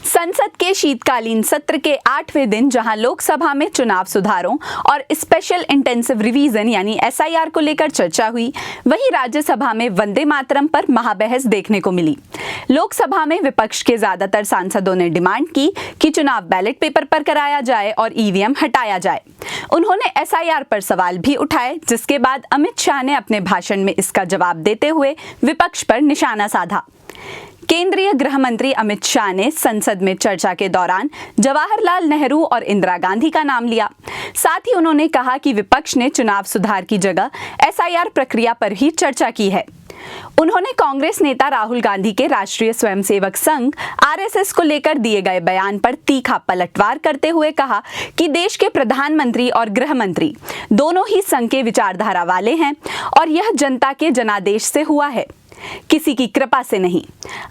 संसद के शीतकालीन सत्र के 8वें दिन जहां लोकसभा में चुनाव सुधारों और स्पेशल इंटेंसिव रिवीजन यानी एसआईआर को लेकर चर्चा हुई, वहीं राज्यसभा में वंदे मातरम पर महाबहस देखने को मिली। लोकसभा में विपक्ष के ज्यादातर सांसदों ने डिमांड की कि चुनाव बैलेट पेपर पर कराया जाए और ईवीएम हटाया जाए। उन्होंने एसआईआर पर सवाल भी उठाए, जिसके बाद अमित शाह ने अपने भाषण में इसका जवाब देते हुए विपक्ष पर निशाना साधा। केंद्रीय गृह मंत्री अमित शाह ने संसद में चर्चा के दौरान जवाहरलाल नेहरू और इंदिरा गांधी का नाम लिया। साथ ही उन्होंने कहा कि विपक्ष ने चुनाव सुधार की जगह एसआईआर प्रक्रिया पर ही चर्चा की है। उन्होंने कांग्रेस नेता राहुल गांधी के राष्ट्रीय स्वयंसेवक संघ आरएसएस को लेकर दिए गए बयान पर तीखा पलटवार करते हुए कहा कि देश के प्रधानमंत्री और गृह मंत्री दोनों ही संघ के विचारधारा वाले हैं और यह जनता के जनादेश से हुआ है, किसी की कृपा से नहीं।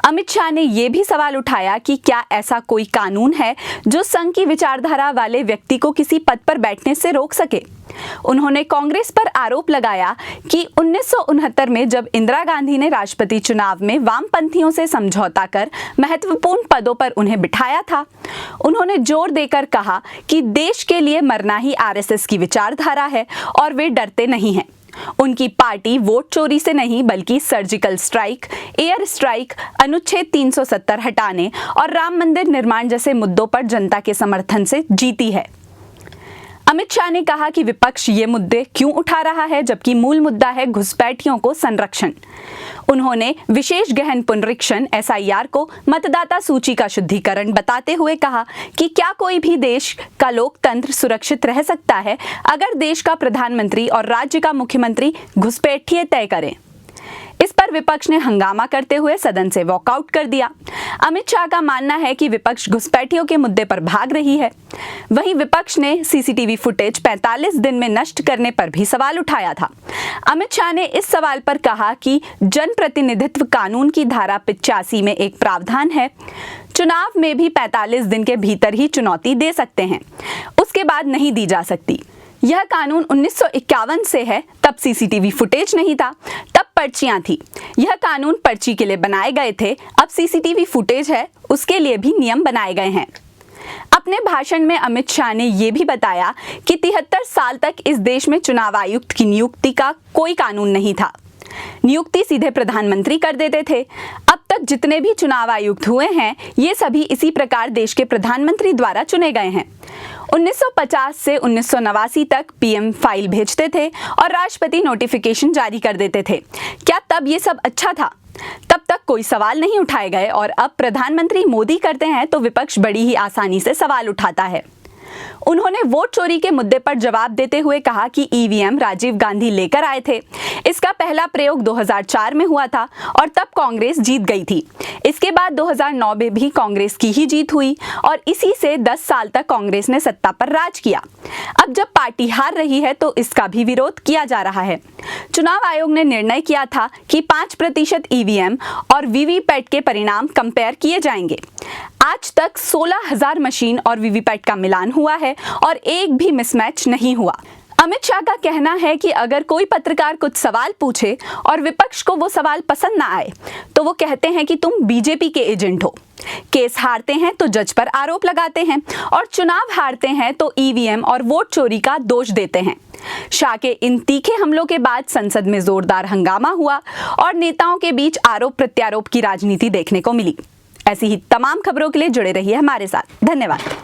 अमित शाह ने यह भी सवाल उठाया कि क्या ऐसा कोई कानून है जो संघ की विचारधारा वाले व्यक्ति को किसी पद पर बैठने से रोक सके। उन्होंने कांग्रेस पर आरोप लगाया कि 1969 में जब इंदिरा गांधी ने राष्ट्रपति चुनाव में वामपंथियों से समझौता कर महत्वपूर्ण पदों पर उन्हें बिठाया था। उन्होंने जोर देकर कहा कि देश के लिए मरना ही आरएसएस की विचारधारा है और वे डरते नहीं हैं। उनकी पार्टी वोट चोरी से नहीं बल्कि सर्जिकल स्ट्राइक, एयर स्ट्राइक, अनुच्छेद 370 हटाने और राम मंदिर निर्माण जैसे मुद्दों पर जनता के समर्थन से जीती है। अमित शाह ने कहा कि विपक्ष ये मुद्दे क्यों उठा रहा है जबकि मूल मुद्दा है घुसपैठियों को संरक्षण। उन्होंने विशेष गहन पुनरीक्षण एसआईआर को मतदाता सूची का शुद्धिकरण बताते हुए कहा कि क्या कोई भी देश का लोकतंत्र सुरक्षित रह सकता है अगर देश का प्रधानमंत्री और राज्य का मुख्यमंत्री घुसपैठिए तय करें। इस पर विपक्ष ने हंगामा करते हुए सदन से वॉकआउट कर दिया। अमित शाह का मानना है कि विपक्ष घुसपैठियों के मुद्दे पर भाग रही है। वहीं विपक्ष ने सीसीटीवी फुटेज 45 दिन में नष्ट करने पर भी सवाल उठाया था। अमित शाह ने इस सवाल पर कहा कि जनप्रतिनिधित्व कानून की धारा 85 में एक प्रावधान है, चुनाव में भी 45 दिन के भीतर ही चुनौती दे सकते हैं, उसके बाद नहीं दी जा सकती। यह कानून 1951 से है, तब सीसीटीवी फुटेज नहीं था, तब पर्चियां थी। यह कानून पर्ची के लिए बनाए गए थे, अब सीसीटीवी फुटेज है, उसके लिए भी नियम बनाए गए हैं। अपने भाषण में अमित शाह ने यह भी बताया कि 73 साल तक इस देश में चुनाव आयुक्त की नियुक्ति का कोई कानून नहीं था। नियुक्ति सीधे प्रधानमंत्री कर देते थे। अब तक जितने भी चुनाव आयुक्त हुए हैं, ये सभी इसी प्रकार देश के प्रधानमंत्री द्वारा चुने गए हैं। 1950 से 1989 तक पीएम फाइल भेजते थे और राष्ट्रपति नोटिफिकेशन जारी कर देते थे। क्या तब ये सब अच्छा था? तब तक कोई सवाल नहीं उठाए गए और अब प्रधानमंत्री मोदी करते हैं तो विपक्ष बड़ी ही आसानी से सवाल उठाता है। उन्होंने वोट चोरी के मुद्दे पर जवाब देते हुए कहा कि ईवीएम राजीव गांधी लेकर आए थे। इसका पहला प्रयोग 2004 में हुआ था और तब कांग्रेस जीत गई थी। इसके बाद 2009 में भी कांग्रेस की ही जीत हुई और इसी से 10 साल तक कांग्रेस ने सत्ता पर राज किया। अब जब पार्टी हार रही है तो इसका भी विरोध किया जा रहा है। चुनाव आयोग ने निर्णय किया था कि 5% ईवीएम और वीवीपैट के परिणाम कंपेयर किए जाएंगे। आज तक 16,000 मशीन और वीवीपैट का मिलान हुआ है और एक भी मिसमैच नहीं हुआ। अमित शाह का कहना है कि अगर कोई पत्रकार कुछ सवाल पूछे और विपक्ष को वो सवाल पसंद ना आए तो वो कहते हैं कि तुम बीजेपी के एजेंट हो। केस हारते हैं तो जज पर आरोप लगाते हैं और चुनाव हारते हैं तो ईवीएम और वोट चोरी का दोष देते हैं। शाह के इन तीखे हमलों के बाद संसद में जोरदार हंगामा हुआ और नेताओं के बीच आरोप प्रत्यारोप की राजनीति देखने को मिली। ऐसी ही तमाम खबरों के लिए जुड़े रहिए हमारे साथ। धन्यवाद।